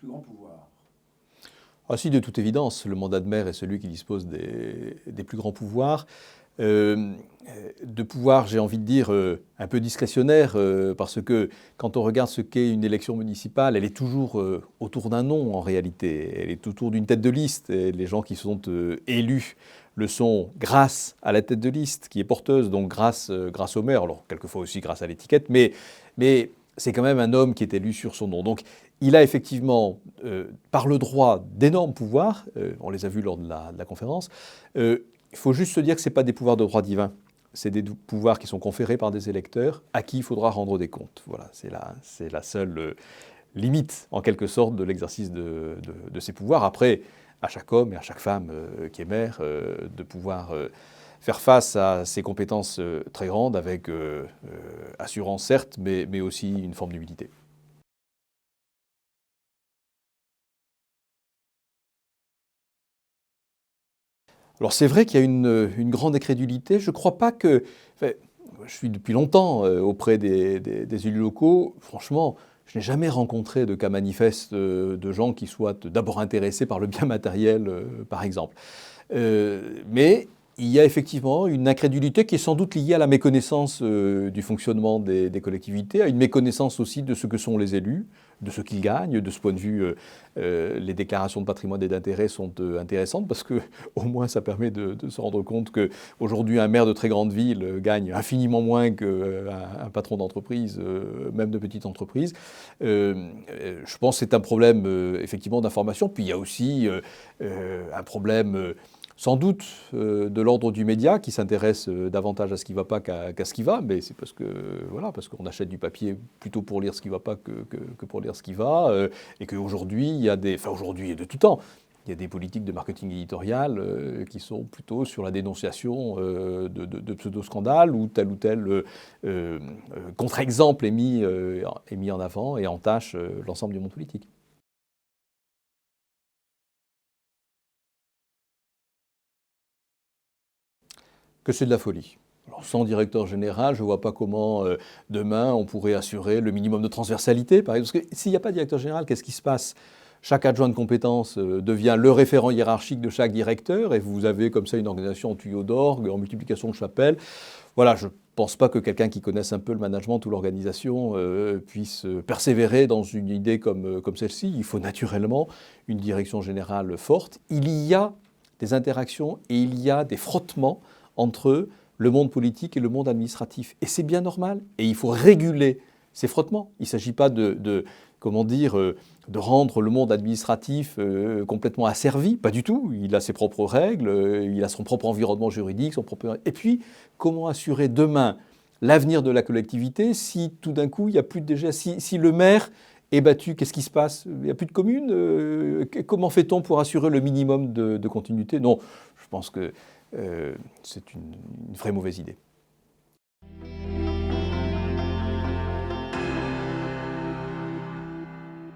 plus grand pouvoir? Ah si, de toute évidence, le mandat de maire est celui qui dispose des plus grands pouvoirs. De pouvoir, j'ai envie de dire, un peu discrétionnaire, parce que quand on regarde ce qu'est une élection municipale, elle est toujours autour d'un nom en réalité. Elle est autour d'une tête de liste. Et les gens qui sont élus le sont grâce à la tête de liste qui est porteuse, donc grâce au maire, alors quelquefois aussi grâce à l'étiquette, mais c'est quand même un homme qui est élu sur son nom. Donc il a effectivement, par le droit, d'énormes pouvoirs, on les a vus lors de la conférence. Il faut juste se dire que ce n'est pas des pouvoirs de droit divin, c'est des pouvoirs qui sont conférés par des électeurs à qui il faudra rendre des comptes. Voilà, c'est la seule limite, en quelque sorte, de l'exercice de ces pouvoirs. Après, à chaque homme et à chaque femme qui est maire, de pouvoir faire face à ces compétences très grandes avec assurance, certes, mais aussi une forme d'humilité. Alors c'est vrai qu'il y a une grande incrédulité. Je ne crois pas que... Enfin, je suis depuis longtemps auprès des élus locaux. Franchement, je n'ai jamais rencontré de cas manifeste de gens qui soient d'abord intéressés par le bien matériel, par exemple. Mais il y a effectivement une incrédulité qui est sans doute liée à la méconnaissance du fonctionnement des collectivités, à une méconnaissance aussi de ce que sont les élus, de ce qu'ils gagnent. De ce point de vue, les déclarations de patrimoine et d'intérêt sont intéressantes parce qu'au moins ça permet de se rendre compte qu'aujourd'hui un maire de très grande ville gagne infiniment moins qu'un patron d'entreprise, même de petite entreprise. Je pense que c'est un problème effectivement d'information. Puis il y a aussi un problème sans doute de l'ordre du média qui s'intéresse davantage à ce qui ne va pas qu'à ce qui va, mais c'est parce qu'on achète du papier plutôt pour lire ce qui ne va pas que pour lire ce qui va, et qu'aujourd'hui, aujourd'hui et de tout temps, il y a des politiques de marketing éditorial qui sont plutôt sur la dénonciation de pseudo-scandales où tel contre-exemple est mis en avant et entache l'ensemble du monde politique. Que c'est de la folie. Alors, sans directeur général, je ne vois pas comment demain on pourrait assurer le minimum de transversalité, par exemple. Parce que s'il n'y a pas de directeur général, qu'est-ce qui se passe? Chaque adjoint de compétence devient le référent hiérarchique de chaque directeur et vous avez comme ça une organisation en tuyau d'orgue, en multiplication de chapelles. Voilà, je ne pense pas que quelqu'un qui connaisse un peu le management ou l'organisation puisse persévérer dans une idée comme celle-ci. Il faut naturellement une direction générale forte. Il y a des interactions et il y a des frottements entre le monde politique et le monde administratif. Et c'est bien normal. Et il faut réguler ces frottements. Il ne s'agit pas de rendre le monde administratif complètement asservi. Pas du tout. Il a ses propres règles, il a son propre environnement juridique, Et puis, comment assurer demain l'avenir de la collectivité si tout d'un coup, il n'y a plus de DG, si le maire est battu, qu'est-ce qui se passe? Il n'y a plus de communes? Comment fait-on pour assurer le minimum de continuité? Non, je pense que c'est une vraie mauvaise idée.